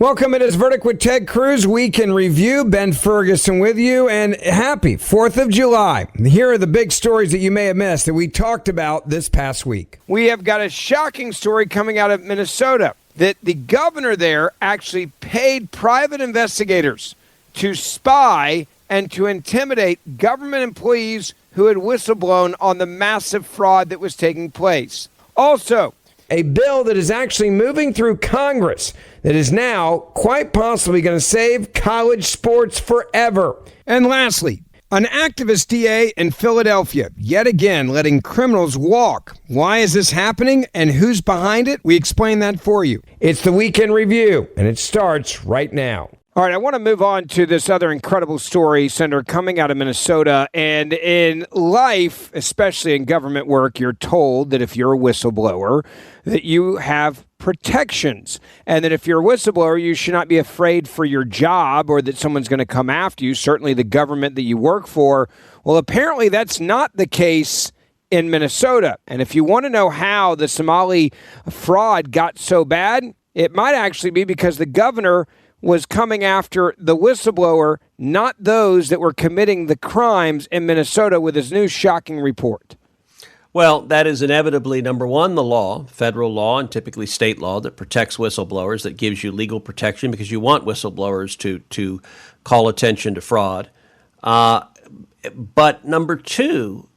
Welcome. It is Verdict with Ted Cruz. Week in Review. Ben Ferguson with you, and happy 4th of July. Here are the big stories that you may have missed that we talked about this past week. We have got a shocking story coming out of Minnesota that the governor there actually paid private investigators to spy and to intimidate government employees who had whistleblown on the massive fraud that was taking place. Also, a bill that is actually moving through Congress that is now quite possibly going to save college sports forever. And lastly, an activist DA in Philadelphia, yet again letting criminals walk. Why is this happening and who's behind it? We explain that for you. It's the Weekend Review, and it starts right now. All right, I want to move on to this other incredible story, Senator, coming out of Minnesota. And in life, especially in government work, you're told that if you're a whistleblower, that you have protections. And that if you're a whistleblower, you should not be afraid for your job or that someone's going to come after you, certainly the government that you work for. Well, apparently that's not the case in Minnesota. And if you want to know how the Somali fraud got so bad, it might actually be because the governor was coming after the whistleblower, not those that were committing the crimes in Minnesota, with his new shocking report. Well, that is inevitably, number one, the law, federal law and typically state law that protects whistleblowers, that gives you legal protection because you want whistleblowers to call attention to fraud. But number two,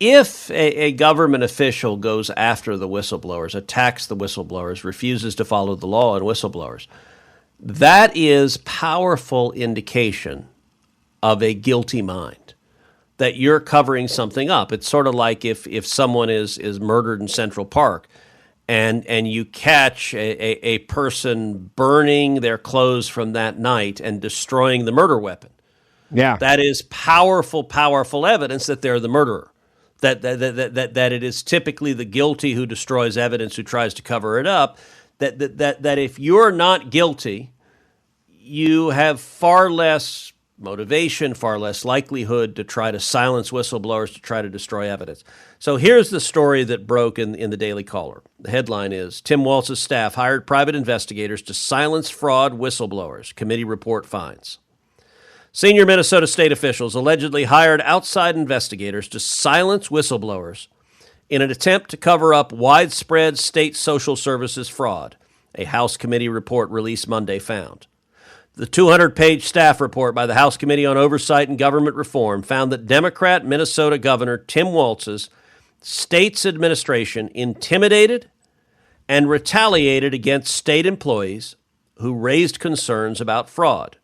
if a government official goes after the whistleblowers, attacks the whistleblowers, refuses to follow the law and whistleblowers, that is powerful indication of a guilty mind, that you're covering something up. It's sort of like if someone is murdered in Central Park and you catch a person burning their clothes from that night and destroying the murder weapon. Yeah. That is powerful evidence that they're the murderer. That it is typically the guilty who destroys evidence, who tries to cover it up. That if you're not guilty, you have far less motivation, far less likelihood to try to silence whistleblowers, to try to destroy evidence. So here's the story that broke in the Daily Caller. The headline is, Tim Walz's staff hired private investigators to silence fraud whistleblowers. Committee report finds. Senior Minnesota state officials allegedly hired outside investigators to silence whistleblowers in an attempt to cover up widespread state social services fraud, a House committee report released Monday found. The 200-page staff report by the House Committee on Oversight and Government Reform found that Democrat Minnesota Governor Tim Walz's state's administration intimidated and retaliated against state employees who raised concerns about fraud,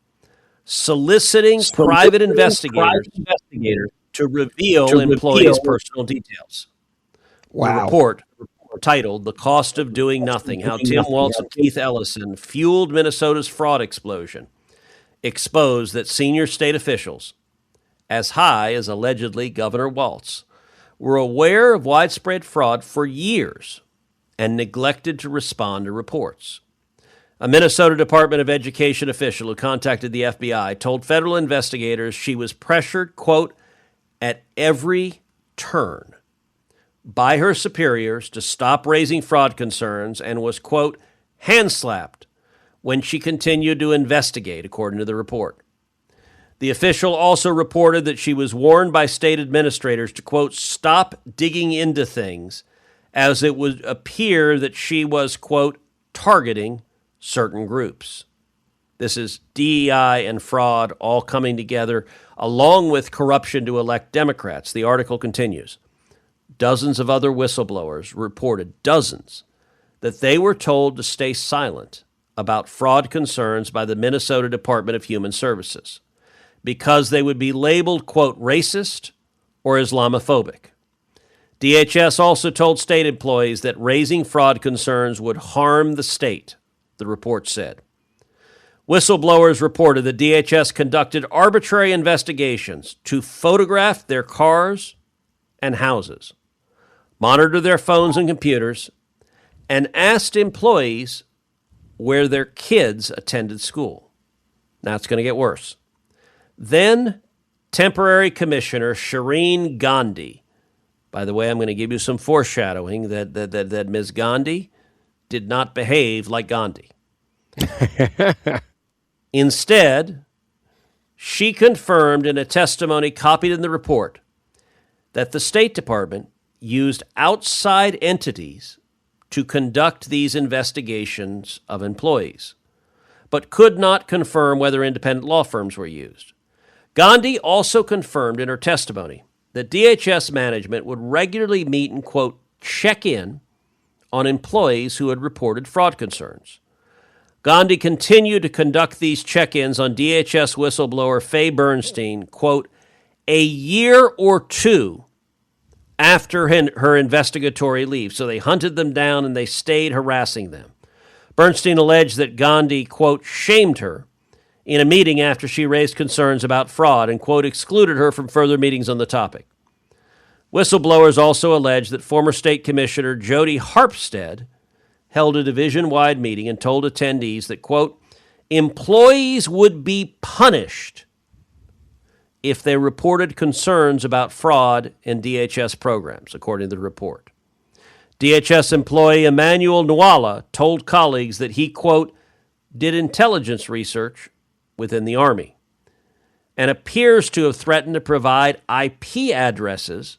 soliciting private investigators to reveal employees' personal details. Wow. The report, titled The Cost of Doing Nothing, How Tim Walz and Keith Ellison Fueled Minnesota's Fraud Explosion, exposed that senior state officials, as high as allegedly Governor Walz, were aware of widespread fraud for years and neglected to respond to reports. A Minnesota Department of Education official who contacted the FBI told federal investigators she was pressured, quote, at every turn by her superiors to stop raising fraud concerns and was, quote, hand-slapped when she continued to investigate, according to the report. The official also reported that she was warned by state administrators to, quote, stop digging into things, as it would appear that she was, quote, targeting certain groups. This is DEI and fraud all coming together, along with corruption to elect Democrats. The article continues. Dozens of other whistleblowers reported, that they were told to stay silent about fraud concerns by the Minnesota Department of Human Services because they would be labeled, quote, racist or Islamophobic. DHS also told state employees that raising fraud concerns would harm the state, the report said. Whistleblowers reported that DHS conducted arbitrary investigations to photograph their cars and houses, monitor their phones and computers, and asked employees where their kids attended school. Now it's going to get worse. Then temporary commissioner Shireen Gandhi, by the way, I'm going to give you some foreshadowing that Ms. Gandhi did not behave like Gandhi. Instead, she confirmed in a testimony copied in the report that the State Department used outside entities to conduct these investigations of employees, but could not confirm whether independent law firms were used. Gandhi also confirmed in her testimony that DHS management would regularly meet and, quote, check in on employees who had reported fraud concerns. Gandhi continued to conduct these check-ins on DHS whistleblower Faye Bernstein, quote, a year or two after her investigatory leave. So they hunted them down and they stayed harassing them. Bernstein alleged that Gandhi, quote, shamed her in a meeting after she raised concerns about fraud and, quote, excluded her from further meetings on the topic. Whistleblowers also alleged that former State Commissioner Jody Harpstead held a division-wide meeting and told attendees that, quote, employees would be punished if they reported concerns about fraud in DHS programs, according to the report. DHS employee Emmanuel Nwala told colleagues that he, quote, did intelligence research within the Army and appears to have threatened to provide IP addresses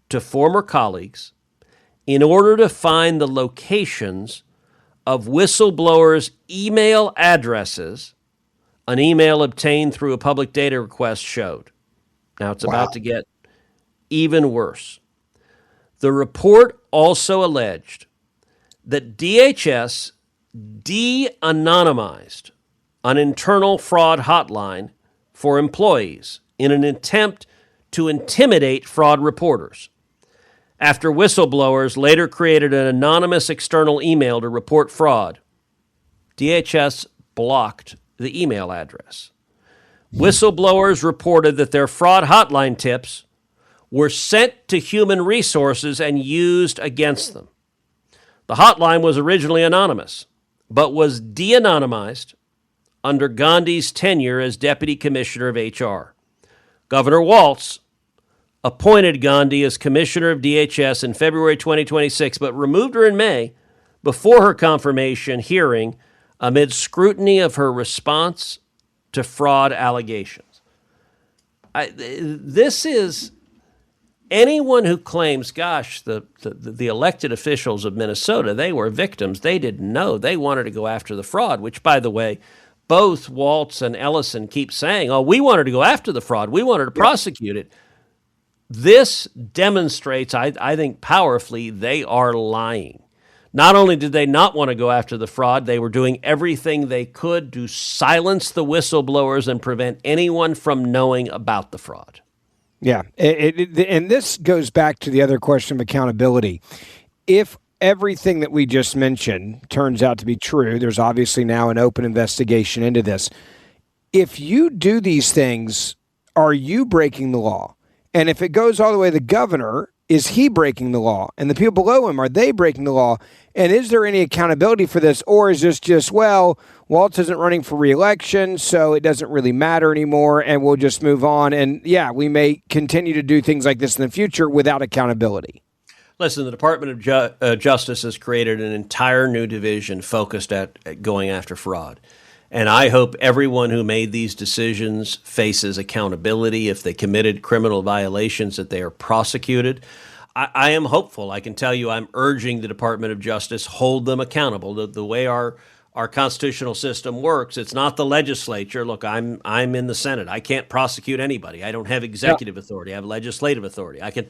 to former colleagues in order to find the locations of whistleblowers' email addresses, an email obtained through a public data request showed. Now it's about to get even worse. The report also alleged that DHS de-anonymized an internal fraud hotline for employees in an attempt to intimidate fraud reporters. After whistleblowers later created an anonymous external email to report fraud, DHS blocked the email address. Whistleblowers reported that their fraud hotline tips were sent to human resources and used against them. The hotline was originally anonymous, but was de-anonymized under Gandhi's tenure as Deputy Commissioner of HR. Governor Walz appointed Gandhi as Commissioner of DHS in February 2026, but removed her in May before her confirmation hearing amid scrutiny of her response to fraud allegations. This is anyone who claims, gosh, the elected officials of Minnesota, they were victims. They didn't know. They wanted to go after the fraud, which, by the way, both Walz and Ellison keep saying, oh, we wanted to go after the fraud. We wanted to prosecute it. This demonstrates, I think, powerfully, they are lying. Not only did they not want to go after the fraud, they were doing everything they could to silence the whistleblowers and prevent anyone from knowing about the fraud. Yeah, and this goes back to the other question of accountability. If everything that we just mentioned turns out to be true, there's obviously now an open investigation into this. If you do these things, are you breaking the law? And if it goes all the way to the governor, is he breaking the law? And the people below him, are they breaking the law? And is there any accountability for this? Or is this just, well, Walz isn't running for re-election, so it doesn't really matter anymore, and we'll just move on. And yeah, we may continue to do things like this in the future without accountability. Listen, the Department of Justice has created an entire new division focused at going after fraud. And I hope everyone who made these decisions faces accountability. If they committed criminal violations, that they are prosecuted. I am hopeful. I can tell you I'm urging the Department of Justice, hold them accountable. The way our constitutional system works, it's not the legislature. Look, I'm in the Senate. I can't prosecute anybody. I don't have executive authority. I have legislative authority. I can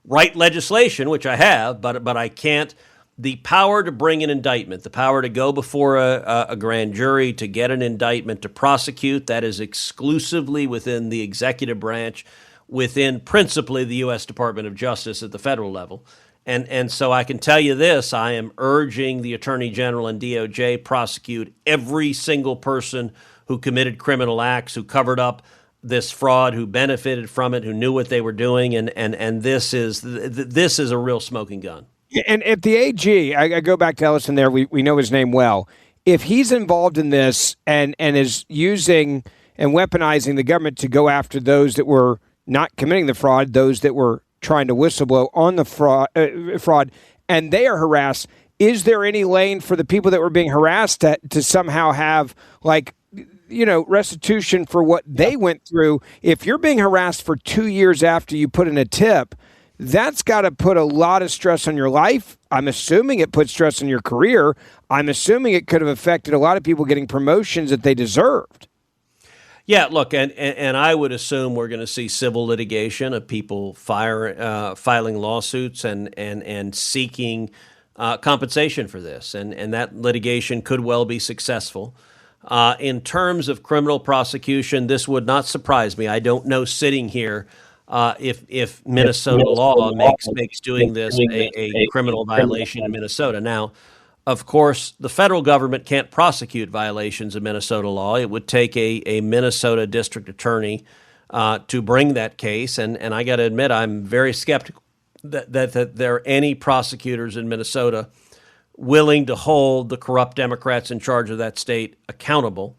write legislation, which I have, but I can't. The power to bring an indictment, the power to go before a grand jury, to get an indictment, to prosecute, that is exclusively within the executive branch, within principally the U.S. Department of Justice at the federal level. And so I can tell you this, I am urging the Attorney General and DOJ prosecute every single person who committed criminal acts, who covered up this fraud, who benefited from it, who knew what they were doing. And this is a real smoking gun. And if the AG, I go back to Ellison there, we know his name well. If he's involved in this and is using and weaponizing the government to go after those that were not committing the fraud, those that were trying to whistleblow on the fraud, and they are harassed, is there any lane for the people that were being harassed to somehow have restitution for what they went through? If you're being harassed for 2 years after you put in a tip, that's got to put a lot of stress on your life. I'm assuming it puts stress on your career. I'm assuming it could have affected a lot of people getting promotions that they deserved. Yeah, look, and I would assume we're going to see civil litigation of people filing lawsuits and seeking compensation for this, and that litigation could well be successful. In terms of criminal prosecution, this would not surprise me. I don't know sitting here if Minnesota law makes doing this a criminal violation in Minnesota. Now, of course, the federal government can't prosecute violations of Minnesota law. It would take a Minnesota district attorney to bring that case, and I got to admit, I'm very skeptical that there are any prosecutors in Minnesota willing to hold the corrupt Democrats in charge of that state accountable.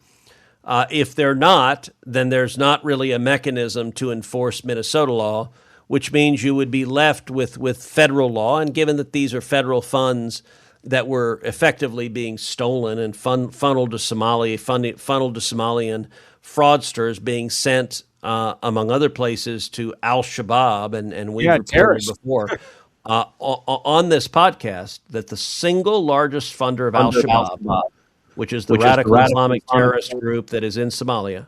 If they're not, then there's not really a mechanism to enforce Minnesota law, which means you would be left with federal law. And given that these are federal funds that were effectively being stolen and funneled to Somalian fraudsters, being sent, among other places, to Al-Shabaab, and we've reported before on this podcast that the single largest funder of Al-Shabaab, which is the radical Islamic terrorist group that is in Somalia,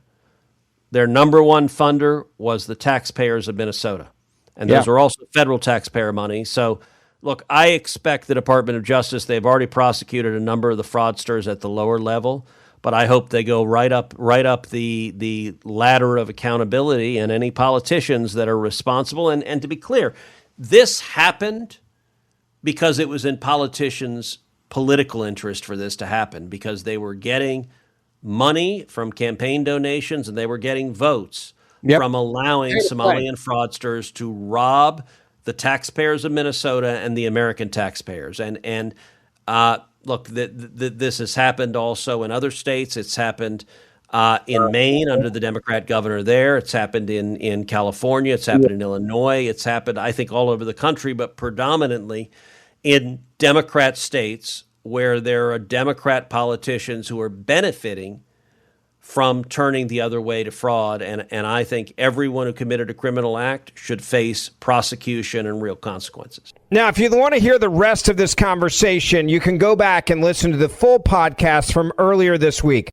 their number one funder was the taxpayers of Minnesota. And those are also federal taxpayer money. So, look, I expect the Department of Justice, they've already prosecuted a number of the fraudsters at the lower level, but I hope they go right up the ladder of accountability, and any politicians that are responsible. And to be clear, this happened because it was in politicians' political interest for this to happen, because they were getting money from campaign donations and they were getting votes from allowing Somalian fraudsters to rob the taxpayers of Minnesota and the American taxpayers. And look, this has happened also in other states. It's happened in Maine under the Democrat governor there. It's happened in California. It's happened in Illinois. It's happened, I think, all over the country, but predominantly in Democrat states where there are Democrat politicians who are benefiting from turning the other way to fraud. And I think everyone who committed a criminal act should face prosecution and real consequences. Now, if you want to hear the rest of this conversation, you can go back and listen to the full podcast from earlier this week.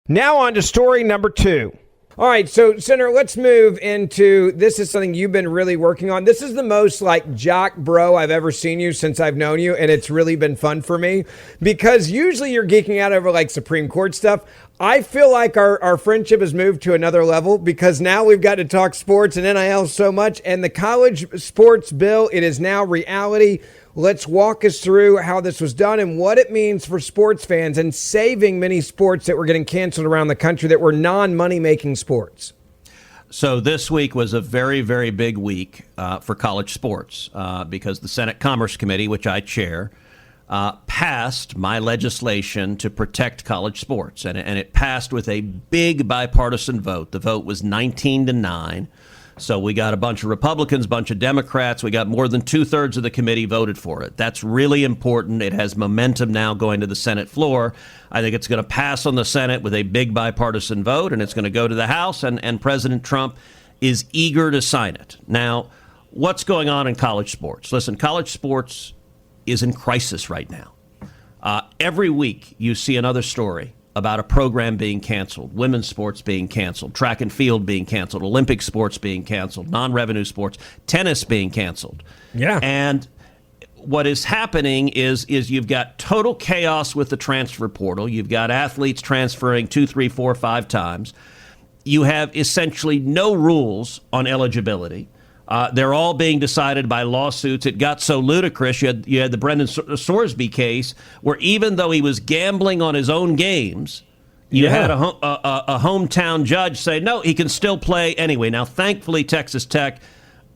Now on to story number 2. All right, so, Senator, let's move into, this is something you've been really working on. This is the most, jock bro I've ever seen you since I've known you, and it's really been fun for me, because usually you're geeking out over, Supreme Court stuff. I feel like our friendship has moved to another level, because now we've got to talk sports and NIL so much, and the college sports bill, it is now reality. Let's walk us through how this was done and what it means for sports fans and saving many sports that were getting canceled around the country that were non-money-making sports. So this week was a very, very big week for college sports because the Senate Commerce Committee, which I chair, passed my legislation to protect college sports. And it passed with a big bipartisan vote. The vote was 19-9. So we got a bunch of Republicans, a bunch of Democrats. We got more than 2/3 of the committee voted for it. That's really important. It has momentum now going to the Senate floor. I think it's going to pass on the Senate with a big bipartisan vote, and it's going to go to the House, and President Trump is eager to sign it. Now, what's going on in college sports? Listen, college sports is in crisis right now. Every week you see another story about a program being canceled, women's sports being canceled, track and field being canceled, Olympic sports being canceled, non-revenue sports, tennis being canceled. Yeah. And what is happening is you've got total chaos with the transfer portal. You've got athletes transferring 2, 3, 4, 5 times. You have essentially no rules on eligibility. They're all being decided by lawsuits. It got so ludicrous. You had the Brendan Sorsby case, where even though he was gambling on his own games, you had a hometown judge say, no, he can still play anyway. Now, thankfully, Texas Tech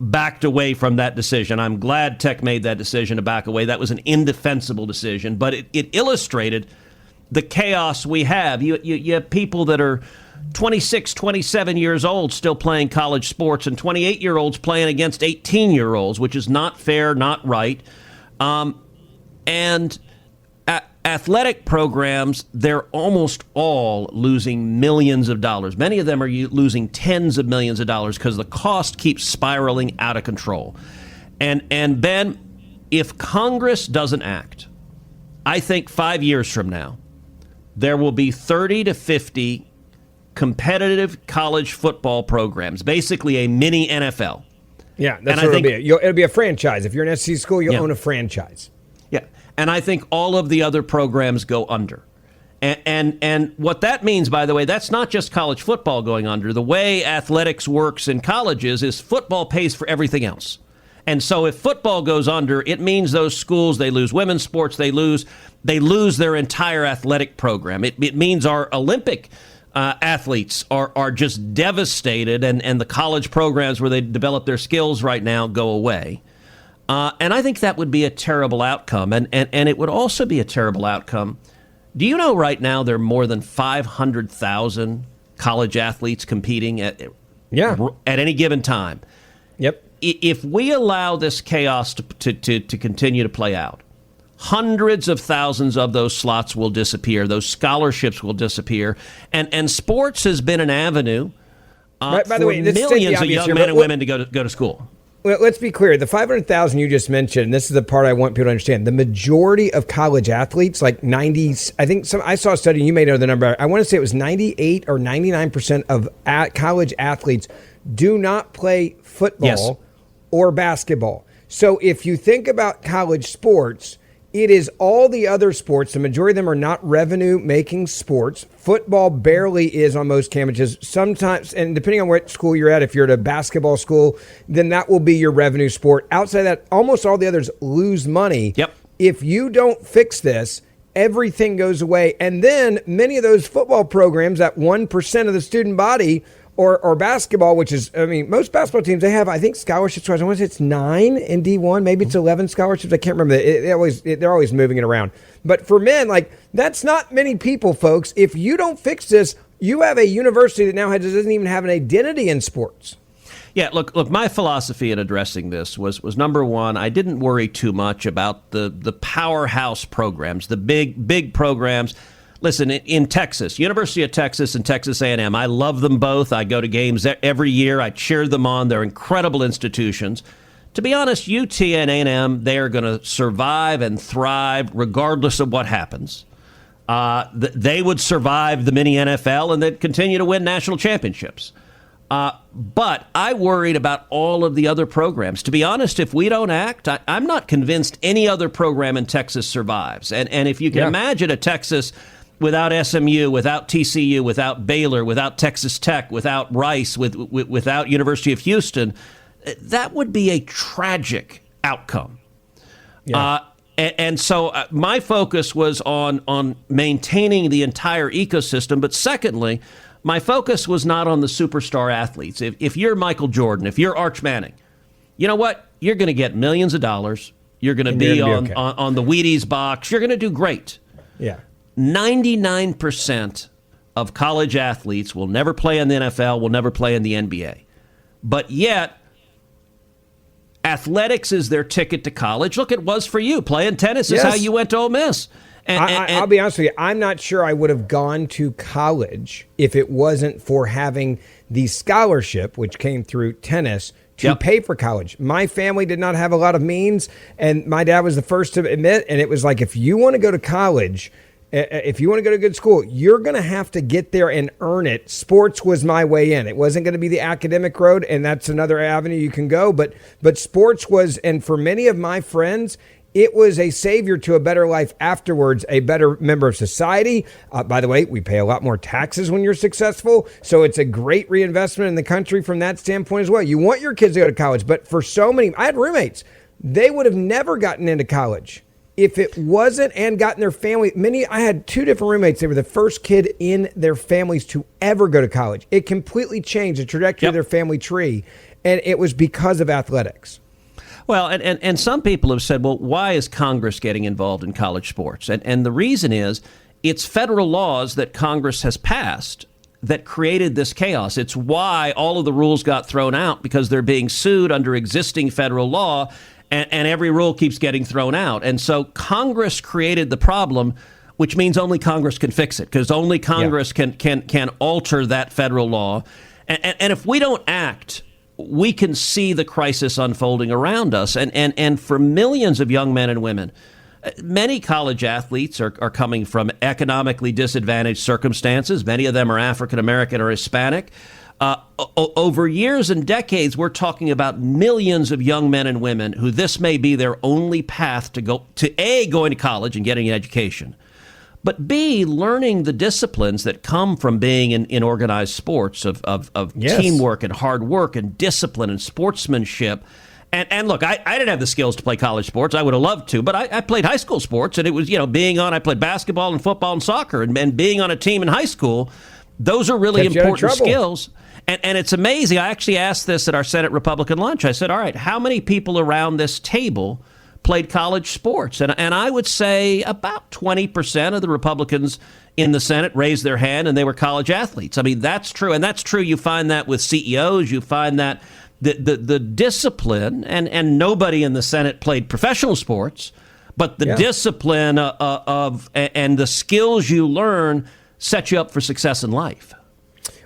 backed away from that decision. I'm glad Tech made that decision to back away. That was an indefensible decision, but it illustrated the chaos we have. You have people that are 26, 27 years old still playing college sports, and 28-year-olds playing against 18-year-olds, which is not fair, not right. And athletic programs, they're almost all losing millions of dollars. Many of them are losing tens of millions of dollars because the cost keeps spiraling out of control. And Ben, if Congress doesn't act, I think 5 years from now, there will be 30 to 50 competitive college football programs, basically a mini NFL. Yeah, that's what it'll be. It'll be a franchise. If you're an SEC school, you'll own a franchise. Yeah, and I think all of the other programs go under. And what that means, by the way, that's not just college football going under. The way athletics works in colleges is football pays for everything else. And so if football goes under, it means those schools, they lose women's sports, they lose their entire athletic program. It means our Olympic athletes are just devastated, and the college programs where they develop their skills right now go away. And I think that would be a terrible outcome. And it would also be a terrible outcome. Do you know right now there are more than 500,000 college athletes competing at any given time? Yep. If we allow this chaos to continue to play out, hundreds of thousands of those slots will disappear. Those scholarships will disappear. And sports has been an avenue by for the way, millions of young men and women to go to school. Well, let's be clear. The 500,000 you just mentioned, and this is the part I want people to understand. The majority of college athletes, like 90, I saw a study, and you may know the number. I want to say it was 98 or 99% of college athletes do not play football or basketball. So if you think about college sports, it is all the other sports. The majority of them are not revenue-making sports. Football barely is on most campuses. Sometimes, and depending on what school you're at, if you're at a basketball school, then that will be your revenue sport. Outside of that, almost all the others lose money. Yep. If you don't fix this, everything goes away. And then many of those football programs, that 1% of the student body, or basketball, which is, I mean, most basketball teams, they have, I think, scholarships. I want to say it's 9 in D1. Maybe it's 11 scholarships. I can't remember. They're always moving it around. But for men, like, that's not many people, folks. If you don't fix this, you have a university that now doesn't even have an identity in sports. Yeah, look. My philosophy in addressing this was number one, I didn't worry too much about the powerhouse programs, the big programs. Listen, in Texas, University of Texas and Texas A&M, I love them both. I go to games every year. I cheer them on. They're incredible institutions. To be honest, UT and A&M, they are going to survive and thrive regardless of what happens. They would survive the mini NFL and they'd continue to win national championships. But I worried about all of the other programs. To be honest, if we don't act, I'm not convinced any other program in Texas survives. And if you can imagine a Texas without SMU, without TCU, without Baylor, without Texas Tech, without Rice, without University of Houston, that would be a tragic outcome. Yeah. And so my focus was on maintaining the entire ecosystem. But secondly, my focus was not on the superstar athletes. If you're Michael Jordan, if you're Arch Manning, you know what? You're going to get millions of dollars. You're going to be on the Wheaties box. You're going to do great. Yeah. 99% of college athletes will never play in the NFL, will never play in the NBA. But yet, athletics is their ticket to college. Look, it was for you. Playing tennis is how you went to Ole Miss. And I'll be honest with you. I'm not sure I would have gone to college if it wasn't for having the scholarship, which came through tennis, to pay for college. My family did not have a lot of means, and my dad was the first to admit, and it was like, if you want to go to college, if you want to go to a good school, you're going to have to get there and earn it. Sports was my way in. It wasn't going to be the academic road, and that's another avenue you can go. But sports was, and for many of my friends, it was a savior to a better life afterwards, a better member of society. By the way, we pay a lot more taxes when you're successful, so it's a great reinvestment in the country from that standpoint as well. You want your kids to go to college, but for so many, I had roommates, they would have never gotten into college if it wasn't, and gotten their family. I had 2 different roommates. They were the first kid in their families to ever go to college. It completely changed the trajectory of their family tree, and it was because of athletics. Well, and some people have said, well, why is Congress getting involved in college sports? And the reason is it's federal laws that Congress has passed that created this chaos. It's why all of the rules got thrown out, because they're being sued under existing federal law. and every rule keeps getting thrown out. And so Congress created the problem, which means only Congress can fix it, because only Congress can alter that federal law. And if we don't act, we can see the crisis unfolding around us. And for millions of young men and women, many college athletes are coming from economically disadvantaged circumstances. Many of them are African American or Hispanic. Over years and decades, we're talking about millions of young men and women who this may be their only path to go to A, going to college and getting an education, but B, learning the disciplines that come from being in organized sports of teamwork and hard work and discipline and sportsmanship. And look, I didn't have the skills to play college sports. I would have loved to, but I played high school sports, and it was, I played basketball and football and soccer, and being on a team in high school, those are really important skills. And it's amazing. I actually asked this at our Senate Republican lunch. I said, all right, how many people around this table played college sports? And I would say about 20% of the Republicans in the Senate raised their hand, and they were college athletes. I mean, that's true. And that's true. You find that with CEOs. You find that the discipline, and nobody in the Senate played professional sports, but the discipline and the skills you learn set you up for success in life.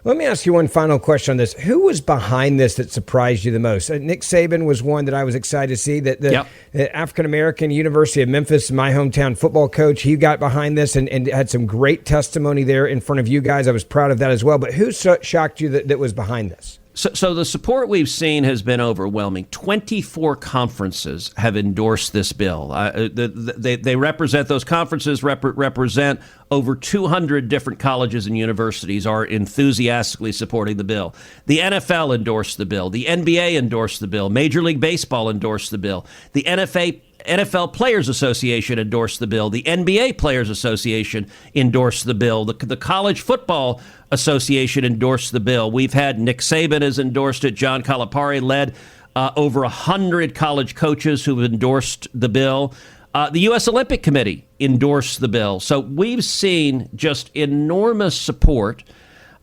Let me ask you one final question on this. Who was behind this that surprised you the most? Nick Saban was one that I was excited to see. That the African-American University of Memphis, my hometown football coach, he got behind this and had some great testimony there in front of you guys. I was proud of that as well. But who shocked you that was behind this? So the support we've seen has been overwhelming. 24 conferences have endorsed this bill. They represent, those conferences represent over 200 different colleges and universities are enthusiastically supporting the bill. The NFL endorsed the bill. The NBA endorsed the bill. Major League Baseball endorsed the bill. The NFL Players Association endorsed the bill. The NBA Players Association endorsed the bill. The College Football Association endorsed the bill. We've had Nick Saban has endorsed it. John Calipari led over 100 college coaches who have endorsed the bill. The U.S. Olympic Committee endorsed the bill. So we've seen just enormous support.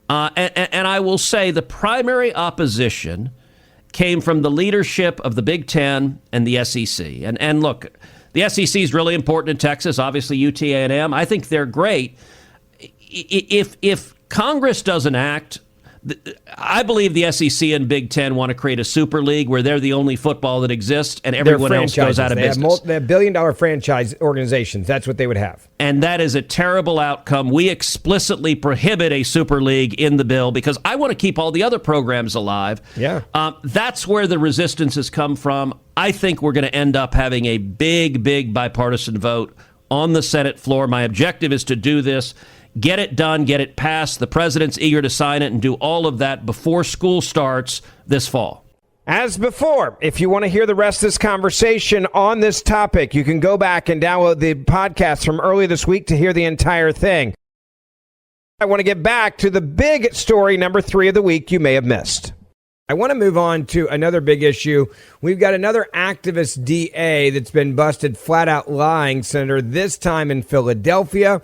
And I will say the primary opposition came from the leadership of the Big Ten and the SEC. And look, the SEC is really important in Texas. Obviously, UT&M. I think they're great. If Congress doesn't act, I believe the SEC and Big Ten want to create a super league where they're the only football that exists and everyone else goes out of business. They have billion-dollar franchise organizations. That's what they would have. And that is a terrible outcome. We explicitly prohibit a super league in the bill because I want to keep all the other programs alive. Yeah. That's where the resistance has come from. I think we're going to end up having a big bipartisan vote on the Senate floor. My objective is to do this. Get it done, get it passed. The president's eager to sign it and do all of that before school starts this fall. As before, if you want to hear the rest of this conversation on this topic, you can go back and download the podcast from earlier this week to hear the entire thing. I want to get back to the big story, number 3 of the week you may have missed. I want to move on to another big issue. We've got another activist DA that's been busted flat out lying, Senator, this time in Philadelphia.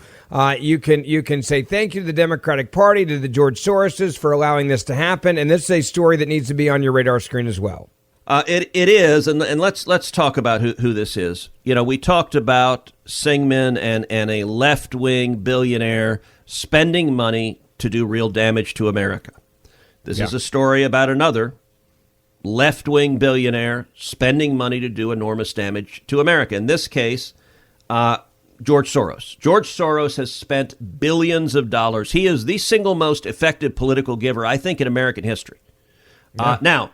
You can say thank you to the Democratic Party, to the George Soroses for allowing this to happen. And this is a story that needs to be on your radar screen as well. It is. And let's talk about who this is. You know, we talked about Singman and a left-wing billionaire spending money to do real damage to America. This is a story about another left-wing billionaire spending money to do enormous damage to America. In this case, George Soros. George Soros has spent billions of dollars. He is the single most effective political giver, I think, in American history. Now,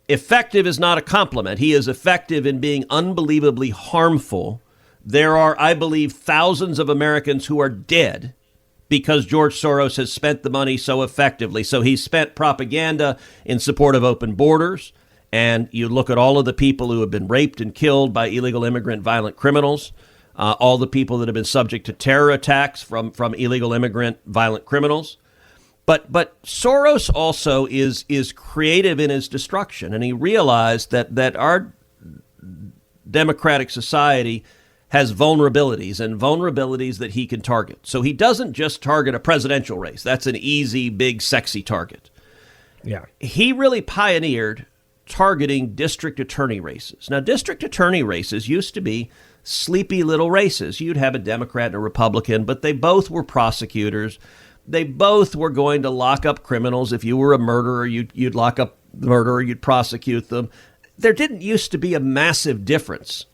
effective is not a compliment. He is effective in being unbelievably harmful. There are, I believe, thousands of Americans who are dead because George Soros has spent the money so effectively. So he's spent propaganda in support of open borders. And you look at all of the people who have been raped and killed by illegal immigrant violent criminals, all the people that have been subject to terror attacks from illegal immigrant violent criminals. But Soros also is creative in his destruction. And he realized that our democratic society has vulnerabilities that he can target. So he doesn't just target a presidential race. That's an easy, big, sexy target. Yeah. He really pioneered targeting district attorney races. Now, district attorney races used to be sleepy little races. You'd have a Democrat and a Republican, but they both were prosecutors. They both were going to lock up criminals. If you were a murderer, you'd lock up the murderer, you'd prosecute them. There didn't used to be a massive difference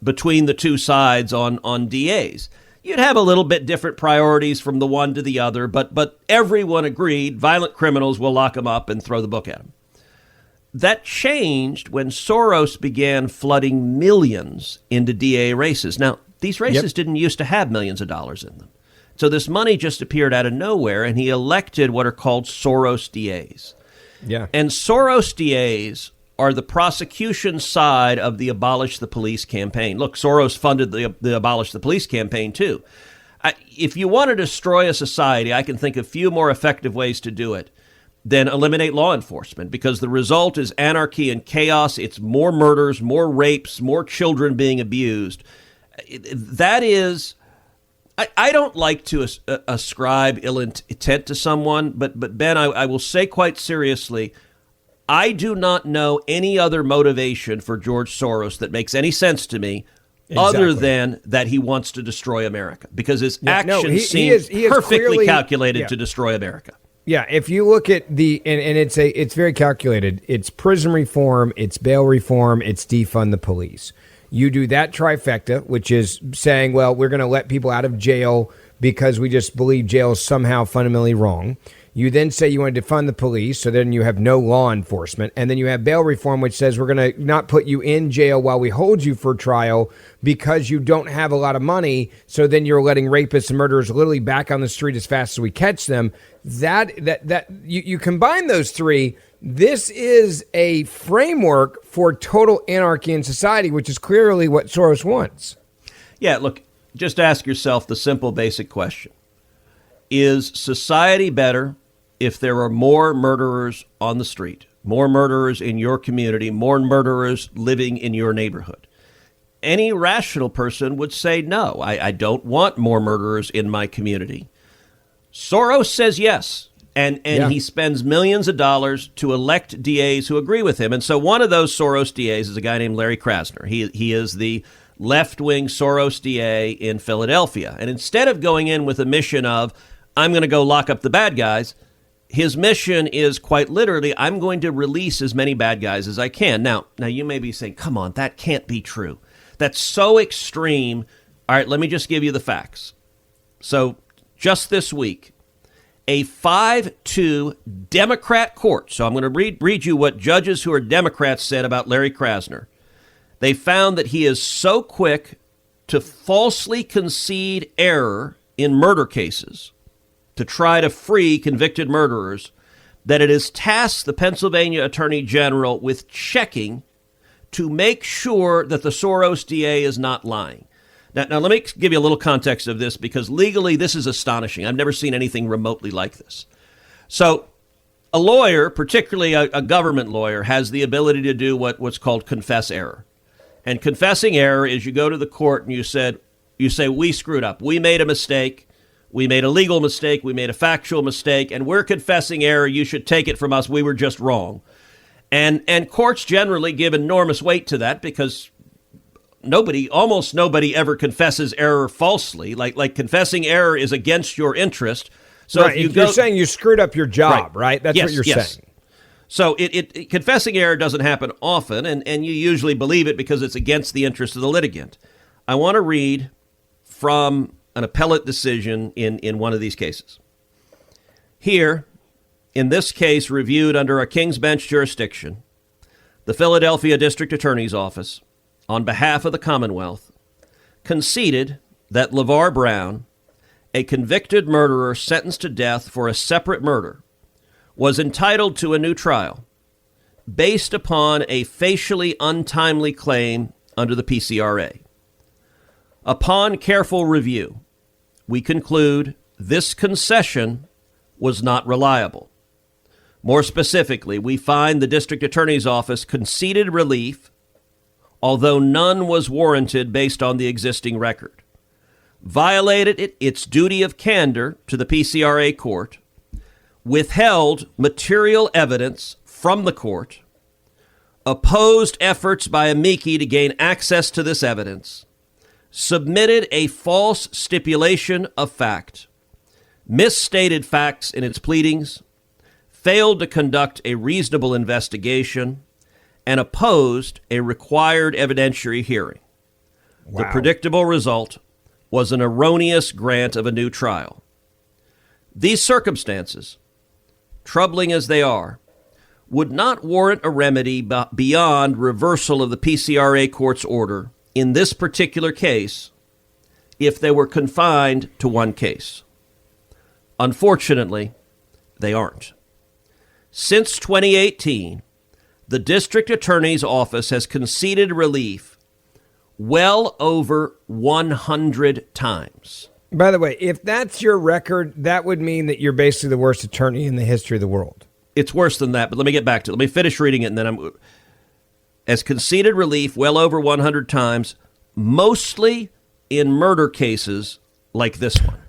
between the two sides on DAs. You'd have a little bit different priorities from the one to the other, but everyone agreed violent criminals will lock them up and throw the book at them. That changed when Soros began flooding millions into DA races. Now, these races didn't used to have millions of dollars in them. So this money just appeared out of nowhere, and he elected what are called Soros DAs. Yeah. And Soros DAs are the prosecution side of the Abolish the Police campaign. Look, Soros funded the Abolish the Police campaign, too. If you want to destroy a society, I can think of few more effective ways to do it than eliminate law enforcement, because the result is anarchy and chaos. It's more murders, more rapes, more children being abused. That is... I don't like to ascribe ill intent to someone, but Ben, I will say quite seriously, I do not know any other motivation for George Soros that makes any sense to me other than that he wants to destroy America, because his actions seem perfectly clearly calculated to destroy America. Yeah, if you look at and it's very calculated. It's prison reform, it's bail reform, it's defund the police. You do that trifecta, which is saying, well, we're going to let people out of jail because we just believe jail is somehow fundamentally wrong. You then say you want to defund the police, so then you have no law enforcement. And then you have bail reform, which says we're going to not put you in jail while we hold you for trial because you don't have a lot of money. So then you're letting rapists and murderers literally back on the street as fast as we catch them. That you combine those three. This is a framework for total anarchy in society, which is clearly what Soros wants. Yeah, look, just ask yourself the simple, basic question. Is society better if there are more murderers on the street, more murderers in your community, more murderers living in your neighborhood? Any rational person would say, no, I don't want more murderers in my community. Soros says yes. And he spends millions of dollars to elect DAs who agree with him. And so one of those Soros DAs is a guy named Larry Krasner. He is the left-wing Soros DA in Philadelphia. And instead of going in with a mission of, I'm going to go lock up the bad guys, his mission is quite literally, I'm going to release as many bad guys as I can. Now you may be saying, come on, that can't be true. That's so extreme. All right, let me just give you the facts. So just this week, a 5-2 Democrat court. So I'm going to read you what judges who are Democrats said about Larry Krasner. They found that he is so quick to falsely concede error in murder cases to try to free convicted murderers that it has tasked the Pennsylvania Attorney General with checking to make sure that the Soros DA is not lying. Now, let me give you a little context of this, because legally this is astonishing. I've never seen anything remotely like this. So a lawyer, particularly a government lawyer, has the ability to do what's called confess error. And confessing error is you go to the court and you say, we screwed up. We made a mistake. We made a legal mistake. We made a factual mistake. And we're confessing error. You should take it from us. We were just wrong. And courts generally give enormous weight to that, because almost nobody ever confesses error falsely. Like confessing error is against your interest. So right. If you're saying you screwed up your job, right? That's what you're saying. So confessing error doesn't happen often, and you usually believe it because it's against the interest of the litigant. I want to read from an appellate decision in one of these cases. Here, in this case reviewed under a King's Bench jurisdiction, the Philadelphia District Attorney's Office, on behalf of the Commonwealth, conceded that LeVar Brown, a convicted murderer sentenced to death for a separate murder, was entitled to a new trial based upon a facially untimely claim under the PCRA. Upon careful review, we conclude this concession was not reliable. More specifically, we find the District Attorney's Office conceded relief, although none was warranted based on the existing record, violated its duty of candor to the PCRA court, withheld material evidence from the court, opposed efforts by amici to gain access to this evidence, submitted a false stipulation of fact, misstated facts in its pleadings, failed to conduct a reasonable investigation, and opposed a required evidentiary hearing. Wow. The predictable result was an erroneous grant of a new trial. These circumstances, troubling as they are, would not warrant a remedy beyond reversal of the PCRA court's order in this particular case if they were confined to one case. Unfortunately, they aren't. Since 2018, the district attorney's office has conceded relief well over 100 times. By the way, if that's your record, that would mean that you're basically the worst attorney in the history of the world. It's worse than that, but let me get back to it. Let me finish reading it, and then has conceded relief well over 100 times, mostly in murder cases like this one.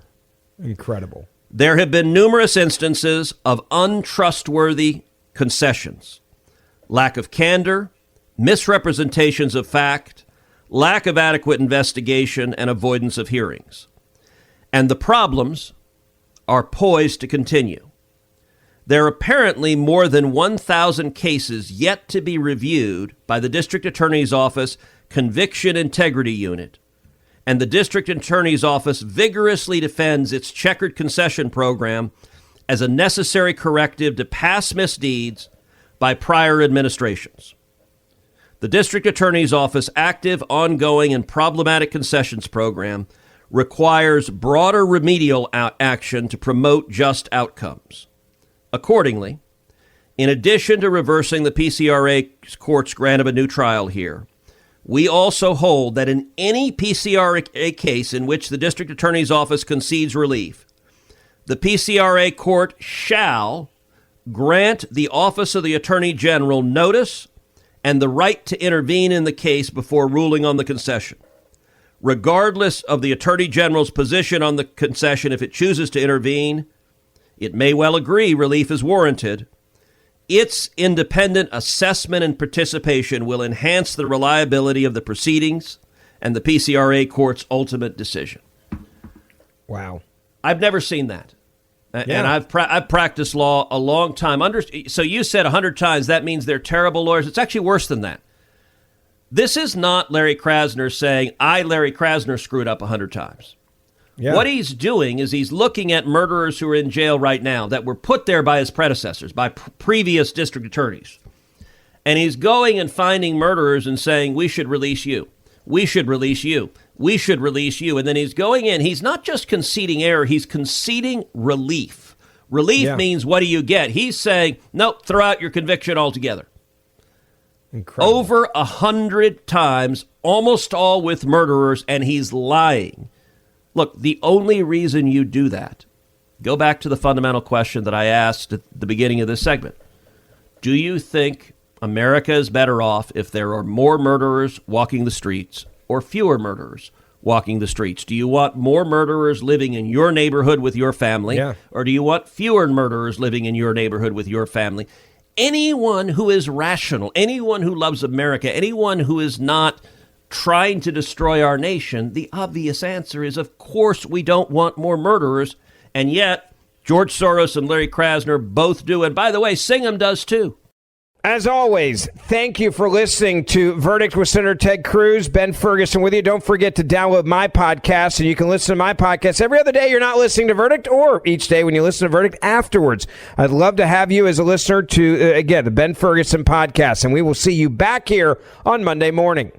Incredible. There have been numerous instances of untrustworthy concessions, lack of candor, misrepresentations of fact, lack of adequate investigation, and avoidance of hearings. And the problems are poised to continue. There are apparently more than 1,000 cases yet to be reviewed by the District Attorney's Office Conviction Integrity Unit, and the District Attorney's Office vigorously defends its checkered concession program as a necessary corrective to past misdeeds by prior administrations. The District Attorney's Office active, ongoing, and problematic concessions program requires broader remedial action to promote just outcomes. Accordingly, in addition to reversing the PCRA court's grant of a new trial here, we also hold that in any PCRA case in which the District Attorney's Office concedes relief, the PCRA court shall grant the Office of the Attorney General notice and the right to intervene in the case before ruling on the concession. Regardless of the Attorney General's position on the concession, if it chooses to intervene, it may well agree relief is warranted. Its independent assessment and participation will enhance the reliability of the proceedings and the PCRA court's ultimate decision. Wow. I've never seen that. Yeah. And I've practiced law a long time. So you said 100 times, that means they're terrible lawyers. It's actually worse than that. This is not Larry Krasner saying, Larry Krasner, screwed up 100 times. Yeah. What he's doing is he's looking at murderers who are in jail right now that were put there by his predecessors, by previous district attorneys. And he's going and finding murderers and saying, we should release you. We should release you. We should release you. And then he's going in. He's not just conceding error. He's conceding relief. Relief means, what do you get? He's saying, nope, throw out your conviction altogether. Incredible. Over 100 times, almost all with murderers, and he's lying. Look, the only reason you do that, go back to the fundamental question that I asked at the beginning of this segment. Do you think America is better off if there are more murderers walking the streets or fewer murderers walking the streets? Do you want more murderers living in your neighborhood with your family? Or do you want fewer murderers living in your neighborhood with your family? Anyone who is rational, anyone who loves America, anyone who is not trying to destroy our nation, the obvious answer is, of course, we don't want more murderers. And yet, George Soros and Larry Krasner both do. And by the way, Singham does too. As always, thank you for listening to Verdict with Senator Ted Cruz. Ben Ferguson with you. Don't forget to download my podcast, and you can listen to my podcast every other day you're not listening to Verdict, or each day when you listen to Verdict afterwards. I'd love to have you as a listener to, again, the Ben Ferguson podcast, and we will see you back here on Monday morning.